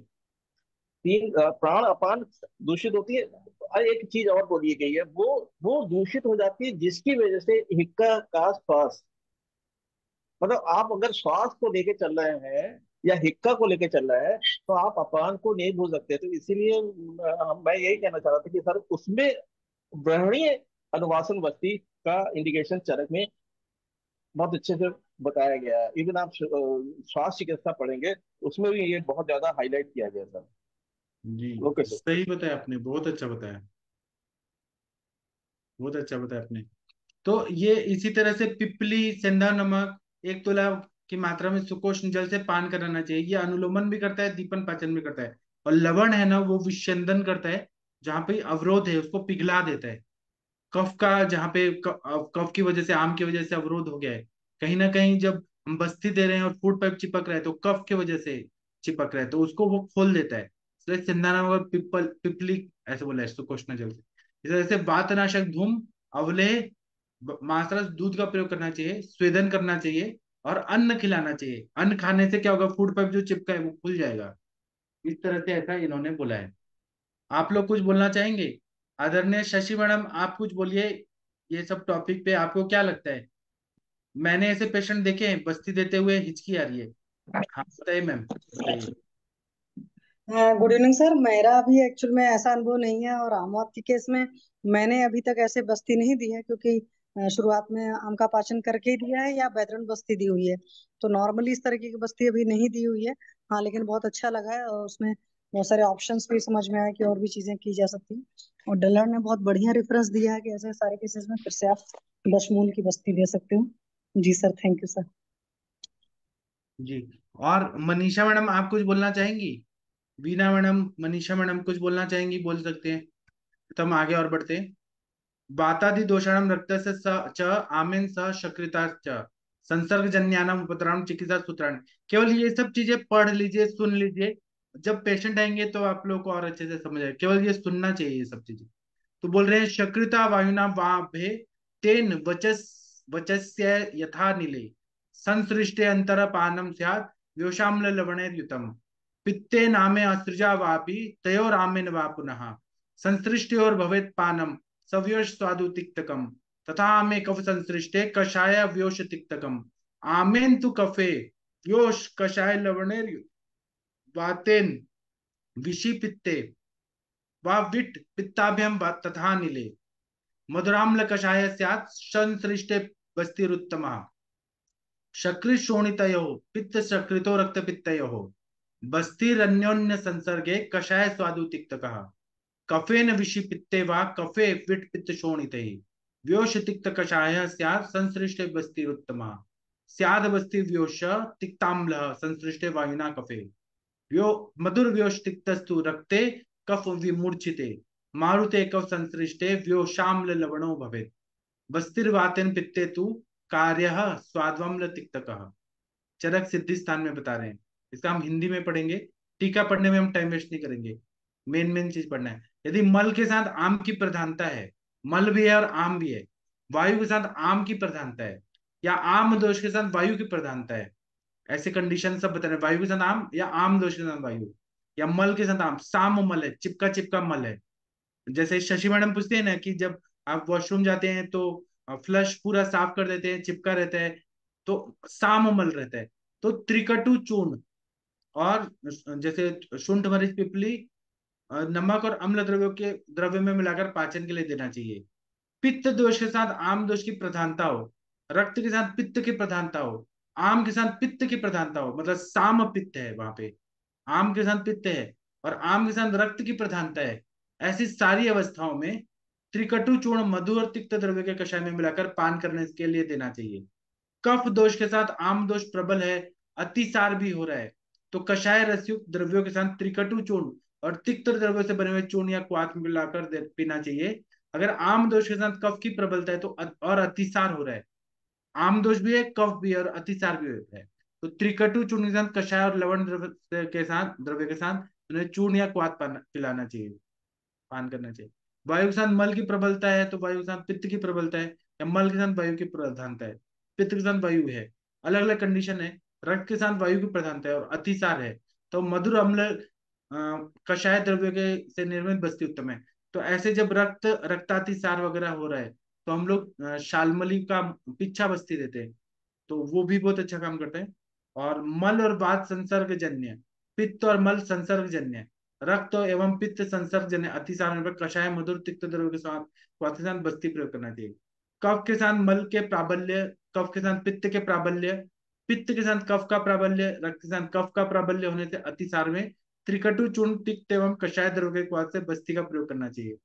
तीन प्राण अपान दूषित होती है। और एक चीज और बोली गई है, वो दूषित हो जाती है जिसकी वजह से हिक्का का श्वास, मतलब आप अगर श्वास को लेके चल रहे हैं या हिक्का को लेके चल रहे हैं तो आप अपान को नहीं भूल सकते। तो इसीलिए मैं यही कहना चाह रहा था कि सर उसमें ग्रहणीय अनुवासन वस्ती का इंडिकेशन चरक में बहुत अच्छे से बताया गया है। इवन आप श्वास चिकित्सा पढ़ेंगे उसमें भी ये बहुत ज्यादा हाईलाइट किया गया सर। जी, ओके सर। सही बताया आपने, बहुत अच्छा बताया, बहुत अच्छा बताया आपने। तो ये इसी तरह से पिपली, सेंधा नमक 1 तोला की मात्रा में सुकोष्ण जल से पान कराना चाहिए। ये अनुलोमन भी करता है, दीपन पाचन भी करता है। और लवण है ना, वो विषंदन करता है, जहाँ पे अवरोध है उसको पिघला देता है। कफ का जहाँ पे कफ की वजह से, आम की वजह से अवरोध हो गया है कहीं ना कहीं, जब हम बस्ती दे रहे हैं और फूड पाइप चिपक रहा है तो कफ की वजह से चिपक रहा है, तो उसको वो खोल देता है। इसलिए सिंधा नमक और पिपली ऐसे बोला है सुकोष्ण जल से। इस तरह से वातनाशक धूम, अवलेह, मात्रस दूध का प्रयोग करना चाहिए, स्वेदन करना चाहिए और अन्न खिलाना चाहिए। अन्न खाने से क्या होगा, फूड पाइप जो चिपका है वो खुल जाएगा। इस तरह से ऐसा इन्होंने बोला है। आप लोग कुछ बोलना चाहेंगे? आदरणीय शशि मैडम, आप कुछ बोलिए, ये सब टॉपिक पे आपको क्या लगता है? मैंने ऐसे पेशेंट देखे हैं बस्ती देते हुए हिचकी आ रही है। हाँ बताइए मैम, बताइए। Good evening sir. मेरा भी एक्चुअल में ऐसा अनुभव नहीं है, और आमवाद के केस में मैंने अभी तक ऐसे बस्ती नहीं दी है, क्योंकि शुरुआत में आम का पाचन करके ही दिया है या बैतरन बस्ती दी हुई है। तो नॉर्मली इस तरीके की बस्ती अभी नहीं दी हुई है। हाँ, लेकिन बहुत अच्छा लगा है, और उसमें बहुत सारे ऑप्शंस भी समझ में आए कि और भी चीजें की जा सकती हैं। और डलर ने बहुत बढ़िया रेफरेंस दिया है कि ऐसे सारे केसेस में फिर से आप दशमूल की बस्ती दे सकते हो। जी सर, थैंक यू सर। जी, और मनीषा मैडम आप कुछ बोलना चाहेंगी? बीना मैडम, मनीषा मैडम कुछ बोलना चाहेंगी, बोल सकते हैं, तो हम आगे और बढ़ते हैं। वातादि दोषाणम रक्तस्य च आमेन स शक्रिता च संसर्गजन्यानाम उपद्रवम चिकित्सा सूत्राणि। केवल ये सब चीजें पढ़ लीजिए, सुन लीजिए, जब पेशेंट आएंगे तो आप लोग को और अच्छे से समझ आए। केवल ये सुनना चाहिए ये सब चीजें। तो बोल रहे हैं, शक्रिता वायुना वाभे तेन वचस्य यथा नीले संसृष्टे अंतरपानम स्यात् व्योषाम्ल लवणैर्युतम पित्ते नामे असृजा वापि तयोरामेन वा पुनः संसृष्टयोर भवेत् पानम सव्योष स्वादु तिक्तकम तथा आमे कफ संसृष्टे कषाय व्योष तिक्तकम आमेन तु कफे व्योष कषाय लवणैर्युत वातेन विषि पित्ते वा विट पित्ताभ्यम तथा नीले मधुराम्ल कषाय स्यात् संसृष्टे बस्तिरुत्तमः शकृशोणितयो पित्त शकृतो रक्त पित्तयो बस्तिरन्योन्य संसर्गे कषाय स्वादु तिक्तकः कफेन विषि पित्ते वा कफे विट पित्त शोणिते व्योष तिक्त कषाय स्यात् संसृष्टे बस्तिरुत्तमः स्याद बस्ति व्योष तिक्ताम्ल संसृष्टे वायुना कफे व्यो मधुर व्योष तिक्तस्तु रक्ते कफ विमूर्छिते मारुते कफ संसृष्टे व्योषाम्ल लवणो भवेत् बस्तिर्वातेन पित्ते तु कार्यः स्वाद्वम्ल तिक्तकः। चरक सिद्धि स्थान में बता रहे हैं। इसका हम हिंदी में पढ़ेंगे, टीका पढ़ने में हम टाइम वेस्ट नहीं करेंगे, मेन मेन चीज पढ़ना है। यदि मल के साथ आम की प्रधानता है, मल भी है और आम भी है, वायु के साथ आम की प्रधानता है, या आम दोष के साथ वायु की प्रधानता है, ऐसे कंडीशन सब बता रहे हैं। वायु के साथ आम या आम दोष के साथ वायु, या मल के साथ आम, साम मल है, चिपका चिपका मल है। जैसे शशि मैडम पूछते हैं ना कि जब आप वॉशरूम जाते हैं तो फ्लश पूरा साफ कर देते हैं, चिपका रहता है, तो साम मल रहता है। तो त्रिकटु चूर्ण और जैसे शुंठ मरीच पिपली नमक और अम्ल द्रव्यों के द्रव्य में मिलाकर पाचन के लिए देना चाहिए। पित्त दोष के साथ आम दोष की प्रधानता हो, रक्त के साथ पित्त की प्रधानता हो, आम के साथ पित्त की प्रधानता हो, मतलब साम पित्त है वहां पे, आम के साथ पित्त है और आम के साथ रक्त की प्रधानता है, ऐसी सारी अवस्थाओं में त्रिकटु चूर्ण मधु और तिक्त द्रव्य के कषाय में मिलाकर पान करने के लिए देना चाहिए। कफ दोष के साथ आम दोष प्रबल है, अतिसार भी हो रहा है, तो कषाय रसयुक्त द्रव्यों के साथ त्रिकटु चूर्ण और तिक्त द्रव्यों से बने हुए चूर्ण या क्वाथ मिलाकर पीना चाहिए। अगर आम दोष के साथ कफ की प्रबलता है तो और अतिसार हो रहा है, आम दोष भी है, कफ भी है और अतिसार भी होता है, तो त्रिकटु चूर्ण के साथ कषाय और लवण द्रव्य के साथ उन्हें चूर्ण या क्वाथ पिलाना चाहिए, पान करना चाहिए। वायु के साथ मल की प्रबलता है तो वायु के साथ पित्त की प्रबलता है, या मल के साथ वायु की प्रधानता है, पित्त के साथ वायु है, अलग अलग कंडीशन है। रक्त के साथ वायु की प्रधानता है और अतिसार है तो मधुर अम्ल कषाय द्रव्य के से निर्मित बस्ती उत्तम है। तो ऐसे जब रक्तातिसार वगैरह हो रहा है तो हम लोग शालमली का पिच्छा बस्ती देते हैं, तो वो भी बहुत अच्छा काम करता है। और मल और वात संसर्ग जन्य, पित्त और मल संसर्ग जन्य, रक्त एवं पित्त संसर्ग जन्य अतिसार होने पर कषाय मधुर तिक्त द्रव्य के साथ स्वाति के साथ बस्ती प्रयोग करना चाहिए। कफ के साथ मल के प्राबल्य, कफ के साथ पित्त के प्राबल्य, पित्त के साथ कफ का प्राबल्य, रक्त के साथ कफ का प्राबल्य होने से अतिसार में त्रिकटु चूर्ण तिक्त एवं कषाय द्रव्य के स्वाद से बस्ती का प्रयोग करना चाहिए।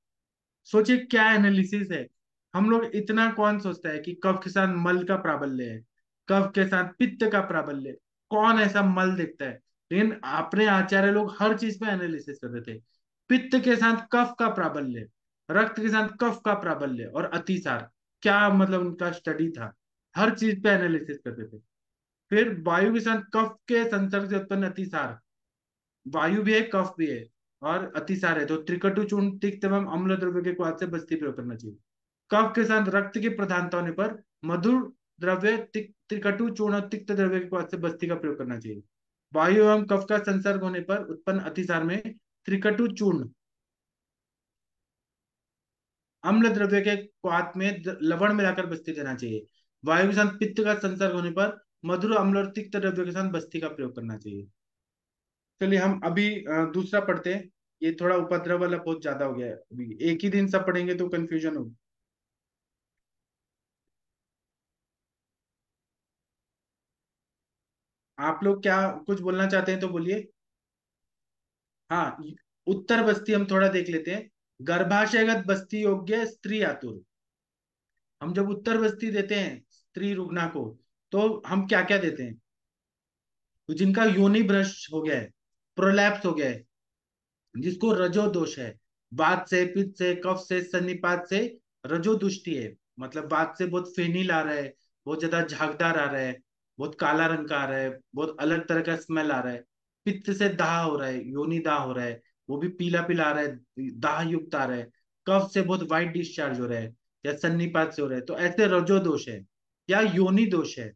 सोचिए क्या एनालिसिस है। हम लोग इतना कौन सोचता है कि कफ के साथ मल का प्राबल्य है, कफ के साथ पित्त का प्राबल्य, कौन ऐसा मल देखता है। लेकिन अपने आचार्य लोग हर चीज पे एनालिसिस करते थे। पित्त के साथ कफ का प्राबल्य, रक्त के साथ कफ का प्राबल्य और अतिसार, क्या मतलब उनका स्टडी था, हर चीज पे एनालिसिस करते थे। फिर वायु के साथ कफ के संसर्ग से उत्पन्न अतिसार, वायु भी है कफ भी है और अतिसार है तो त्रिकटु चूर्ण तिक्त एवं अम्ल द्रव्य के स्वाद से बस्ती प्रयोग करना चाहिए। कफ के साथ रक्त की प्रधानता होने पर मधुर द्रव्य त्रिकटु चूर्ण और तिक्त द्रव्य के स्वाद से बस्ती का प्रयोग करना चाहिए। वायु एवं कफ का संसर्ग होने पर उत्पन्न अतिसार में त्रिकटु चूर्ण अम्ल द्रव्य के क्वाथ में लवण मिलाकर बस्ती देना चाहिए। वायु के साथ पित्त का संसर्ग होने पर मधुर अम्ल और तिक्त द्रव्य के साथ बस्ती का प्रयोग करना चाहिए। चलिए हम अभी दूसरा पढ़ते हैं। ये थोड़ा उपद्रव वाला बहुत ज्यादा हो गया है, अभी एक ही दिन सब पढ़ेंगे तो कंफ्यूजन होगी। आप लोग क्या कुछ बोलना चाहते हैं तो बोलिए। हाँ, उत्तर बस्ती हम थोड़ा देख लेते हैं। गर्भाशयगत बस्ती योग्य स्त्री आतुर, हम जब उत्तर बस्ती देते हैं स्त्री रुग्णा को तो हम क्या क्या देते हैं। तो जिनका योनि भ्रष्ट हो गया है, प्रोलैप्स हो गया है, जिसको रजो दोष है, वात से पित्त से कफ से सन्निपात से रजो दुष्टि है, मतलब वात से बहुत फेनिल आ रहा है, बहुत ज्यादा झागदार आ रहा है, बहुत काला रंग का आ रहा है, बहुत अलग तरह का स्मेल आ रहा है। पित्त से दाह हो रहा है, योनि दाह हो रहा है, वो भी पीला पीला आ रहा है, दाह युक्त आ रहा है। कफ से बहुत वाइट डिस्चार्ज हो रहा है या सन्निपात से हो रहा है, तो ऐसे रजो दोष है या योनि दोष है,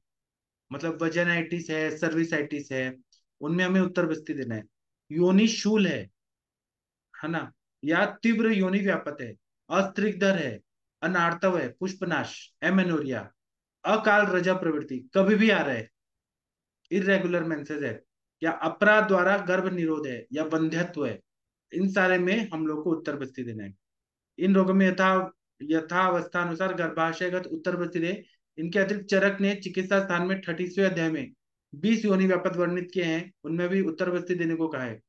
मतलब वजनाइटिस है, सर्विसाइटिस है, उनमें हमें उत्तर बस्ती देना है। योनि शूल है ना, या तीव्र योनि व्यापत है, अस्त्रिग्धर है, अनार्तव है, पुष्पनाश, एमेनोरिया, अकाल रजा प्रवृत्ति कभी भी आ रहा है, इरेगुलर मेंसेस है, या अपराध द्वारा गर्भ निरोध है या वंध्यत्व है, इन सारे में हम लोग को उत्तर बस्ती देना है। इन रोगों में यथावस्था अनुसार गर्भाशयगत उत्तर बस्ती दे। इनके अतिरिक्त चरक ने चिकित्सा स्थान में 38वें अध्याय में 20 योनि व्यापक वर्णित किए हैं, उनमें भी उत्तर बस्ती देने को कहा है।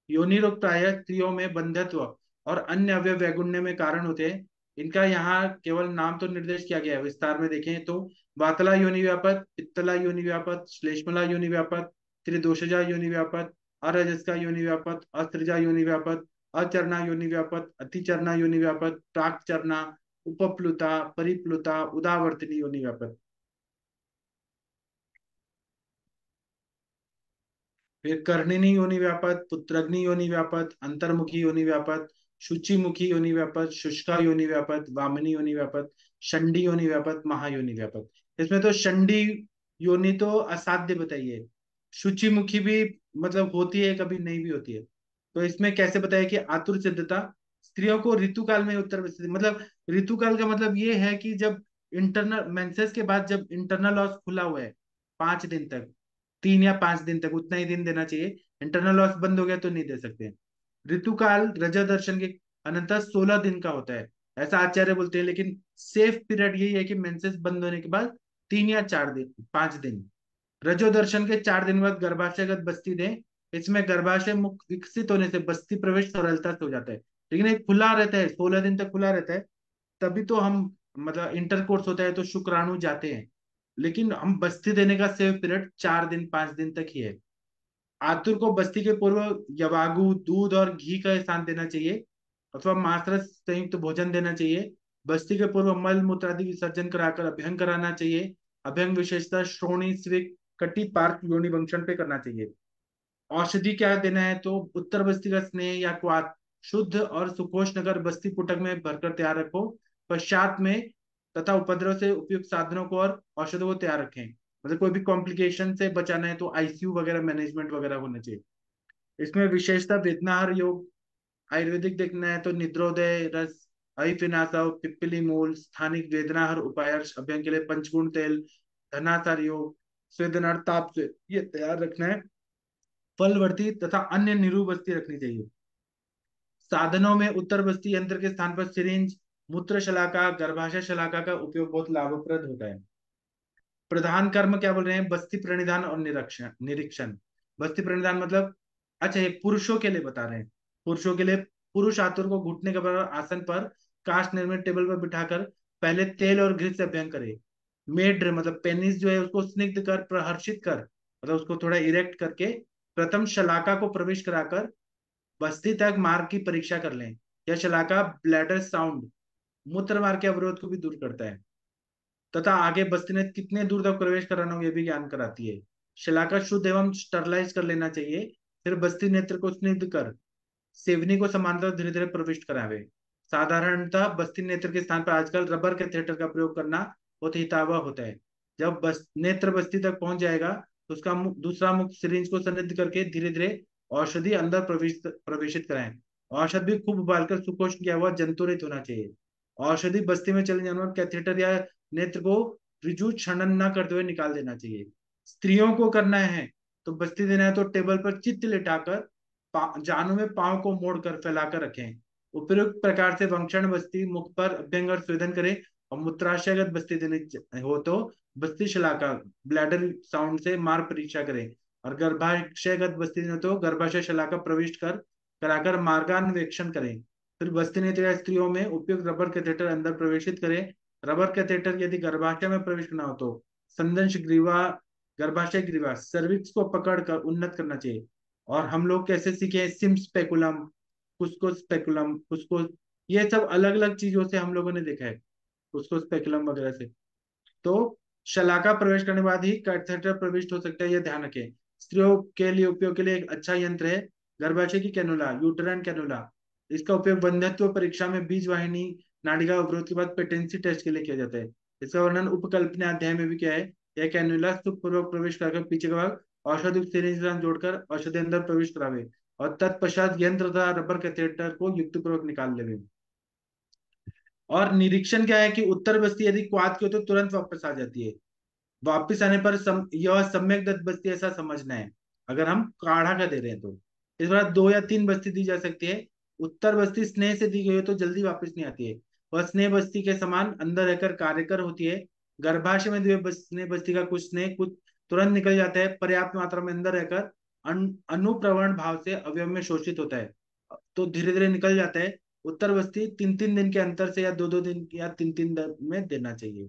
योनि रोग प्राय स्त्रियों में बंध्यत्व और अन्य अवयव वैगुण्य में कारण होते हैं। इनका यहाँ केवल नाम तो निर्देश किया गया है, विस्तार में देखें तो वातला योनि व्यापक, पित्तला योनि व्यापक, श्लेष्मला योनि व्यापक, त्रिदोषजा योनि व्यापक, अरजस्का योनि व्यापक, अस्त्रजा योनि व्यापक, अचरना योनि व्यापक, अतिचरना योनि व्यापक, प्राक चरना, उपप्लुता, परिप्लुता, उदावर्तनी योनि व्यापक। फिर कर्णिनी योनि व्यापत, पुत्रग्नि योनि व्यापत, अंतर्मुखी योनि व्यापत, शुचिमुखी योनि व्यापत, शुष्का योनि व्यापत, वामनी योनि व्यापत, शंडी योनि व्यापत, महायोनि व्यापत। इसमें तो शंडी योनि तो असाध्य बताइए, शुचिमुखी भी मतलब होती है कभी नहीं भी होती है। तो इसमें कैसे बताया कि आतुर सिद्धता स्त्रियों को ऋतुकाल में उत्तर मतलब ऋतुकाल का मतलब ये है कि जब इंटरनल मेंसेस के बाद जब इंटरनल लॉस खुला हुआ है 5 दिन तक, 3 या 5 दिन तक उतना ही दिन देना चाहिए। इंटरनल लॉस बंद हो गया तो नहीं दे सकते। ऋतुकाल रजा दर्शन के अनंतर 16 दिन का होता है, ऐसा आचार्य बोलते हैं, लेकिन सेफ पीरियड यही है कि मेंसेस बंद होने के बाद 3 या 4 दिन, 5 दिन, रजो दर्शन के 4 दिन बाद गर्भाशयगत बस्ती दें। इसमें गर्भाशय मुख विकसित होने से बस्ती प्रवेश सरलता से हो जाता है, लेकिन एक खुला रहता है, 16 दिन तक खुला रहता है, तभी तो हम मतलब इंटरकोर्स होता है तो शुक्राणु जाते हैं। लेकिन हम बस्ती देने का सेव पीरियड 4 दिन 5 दिन तक ही है। आतुर को बस्ती के पूर्व यवागु, दूध और घी का स्थान देना चाहिए अथवा मांसरस संयुक्त भोजन देना चाहिए। बस्ती के पूर्व मल मूत्र आदि विसर्जन कराकर अभ्यंग कराना चाहिए। अभ्यंग विशेषतः श्रोणी, स्विक, कटी, पार्क, योनि वंशन पे करना चाहिए। औषधि क्या देना है तो उत्तर बस्ती का स्नेह या क्वाथ शुद्ध और सुकोष नगर बस्ती पुटक में भरकर तैयार रखो। पश्चात में तथा उपद्रव से उपयुक्त साधनों को और औषधों को तैयार रखें। मतलब कोई भी कॉम्प्लिकेशन से बचाना है तो आईसीयू वगैरह मैनेजमेंट वगैरह होना चाहिए। इसमें विशेषता वेदनाहार योग, आयुर्वेदिक देखना है तो निद्रोदय रस, अहिफिनाशव, पिप्पली मूल, स्थानिक वेदनाहर उपायर्श, अभ्यंग के लिए पंचगुण तेल, धनासार योग, स्वेदनार्थ ताप से ये तैयार रखना है। फलवर्ती तथा अन्य निरूबस्ती रखनी चाहिए। साधनों में उत्तर बस्ती यंत्र के स्थान पर सिरिंज, मूत्र शलाका, गर्भाशय शलाका का उपयोग बहुत लाभप्रद होता है। प्रधान कर्म क्या बोल रहे हैं, बस्ती प्रणिधान और निरीक्षण निरीक्षण। बस्ती प्रणिधान मतलब, अच्छा ये पुरुषों के लिए बता रहे हैं। पुरुषों के लिए पुरुष आतुर को घुटने के बराबर आसन पर काष्ठ निर्मित टेबल पर बिठाकर पहले तेल और घृत से अभ्यंग करे। मेड्र मतलब पेनिस जो है उसको स्निग्ध कर, प्रहर्षित कर, मतलब उसको थोड़ा इरेक्ट करके प्रथम शलाका को प्रवेश कराकर बस्ती तक मार्ग की परीक्षा कर लें। यह शलाका ब्लैडर साउंड, मूत्र मार्ग के अवरोध को भी दूर करता है तथा आगे बस्ती ने कितने दूर तक प्रवेश कराना हो यह भी ज्ञान कराती है। शलाका शुद्ध एवं स्टरलाइज कर लेना चाहिए। फिर बस्ती नेत्र को स्निग्ध कर सेवनी को समांतर धीरे धीरे प्रविष्ट करावे। साधारणतः बस्ती नेत्र के स्थान पर आजकल रबर कैथेटर का प्रयोग करना बहुत हितावह होता है। जब नेत्र बस्ती तक पहुंच जाएगा तो उसका दूसरा मुख सिरिंज को संनिध करके धीरे धीरे औषधि अंदर प्रवेशित कराएं। औषध भी खूब उबालकर सुकोष्ण किया हुआ जंतुरित होना चाहिए। औषधि बस्ती में चले जाने पर कैथेटर या नेत्र को ऋजु क्षणन न करते हुए निकाल देना चाहिए। स्त्रियों को करना है तो बस्ती देना है तो टेबल पर चित्त लिटाकर जानू में पांव को मोड़कर फैलाकर रखें। उपयुक्त प्रकार से वंक्षण बस्ती मुख पर अभ्यंग और स्वेदन करें। और मूत्राशयगत बस्ती देनी हो तो बस्ती शलाका ब्लैडर साउंड से मार्ग परीक्षा करें। और गर्भाशयगत बस्ती देनी हो तो गर्भाशय शलाका प्रविष्ट कर कराकर मार्गान्वेक्षण करें। फिर बस्ती नेत्र स्त्रियों में उपयुक्त रबर कैथेटर अंदर प्रवेशित करें। रबर कैथेटर यदि गर्भाशय में प्रवेश करना हो तो संदंश ग्रीवा, गर्भाशय ग्रीवा, सर्विक्स को पकड़कर उन्नत करना चाहिए। और हम लोग कैसे सीखे, सिम स्पेकुलम, कुछ स्पेकुलम, कुछ ये सब अलग अलग चीजों से हम लोगों ने देखा है, कुछ स्पेकुलम वगैरह से। तो शलाका प्रवेश करने के बाद ही कैथेटर प्रविष्ट हो सकता है, यह ध्यान रखें। स्त्रियों के लिए उपयोग के लिए एक अच्छा यंत्र है गर्भाशय की कैनुला, यूटरन कैनुला। इसका उपयोग बंधत्व परीक्षा में बीज वाहिनी नाड़िका अवरोध के बाद पेटेंसी टेस्ट के लिए किया जाता है। इसका वर्णन उपकल्पना अध्याय में भी किया है। यह कैनुला सुखपूर्वक प्रवेश कर पीछे के भाग औषधि सिरिंज के साथ जोड़कर औषधि अंदर प्रवेश करावे और तत्पश्चात यंत्र तथा रबर कैथेटर को युक्तिपूर्वक निकाल लेवे। और निरीक्षण क्या है कि उत्तर बस्ती यदि क्वाथ की हो तो तुरंत वापस आ जाती है। वापस आने पर यह सम्यक दत्त बस्ती ऐसा समझना है अगर हम काढ़ा का दे रहे हैं तो। इस बार 2 या 3 बस्ती दी जा सकती है। उत्तर बस्ती स्नेह से दी गई हो तो जल्दी वापस नहीं आती है। वह स्नेह बस्ती के समान अंदर रहकर कार्यकर होती है। गर्भाशय में दिए स्नेह बस्ती का कुछ स्नेह कुछ तुरंत निकल जाता है, पर्याप्त मात्रा में अंदर रहकर अनुप्रवण भाव से अवयव में शोषित होता है तो धीरे धीरे निकल जाता है। उत्तर बस्ती 3-3 दिन के अंतर से या 2-2 दिन या 3-3 दिन में देना चाहिए।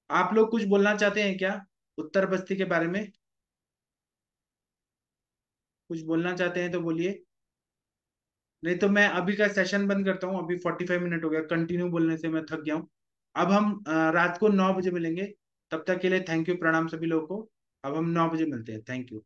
आप लोग कुछ बोलना चाहते हैं क्या उत्तर बस्ती के बारे में? कुछ बोलना चाहते हैं तो बोलिए, नहीं तो मैं अभी का सेशन बंद करता हूँ। अभी 45 मिनट हो गया, कंटिन्यू बोलने से मैं थक गया हूँ। अब हम रात को 9 बजे मिलेंगे। तब तक के लिए थैंक यू, प्रणाम सभी लोगों को। अब हम 9 बजे मिलते हैं। Thank you.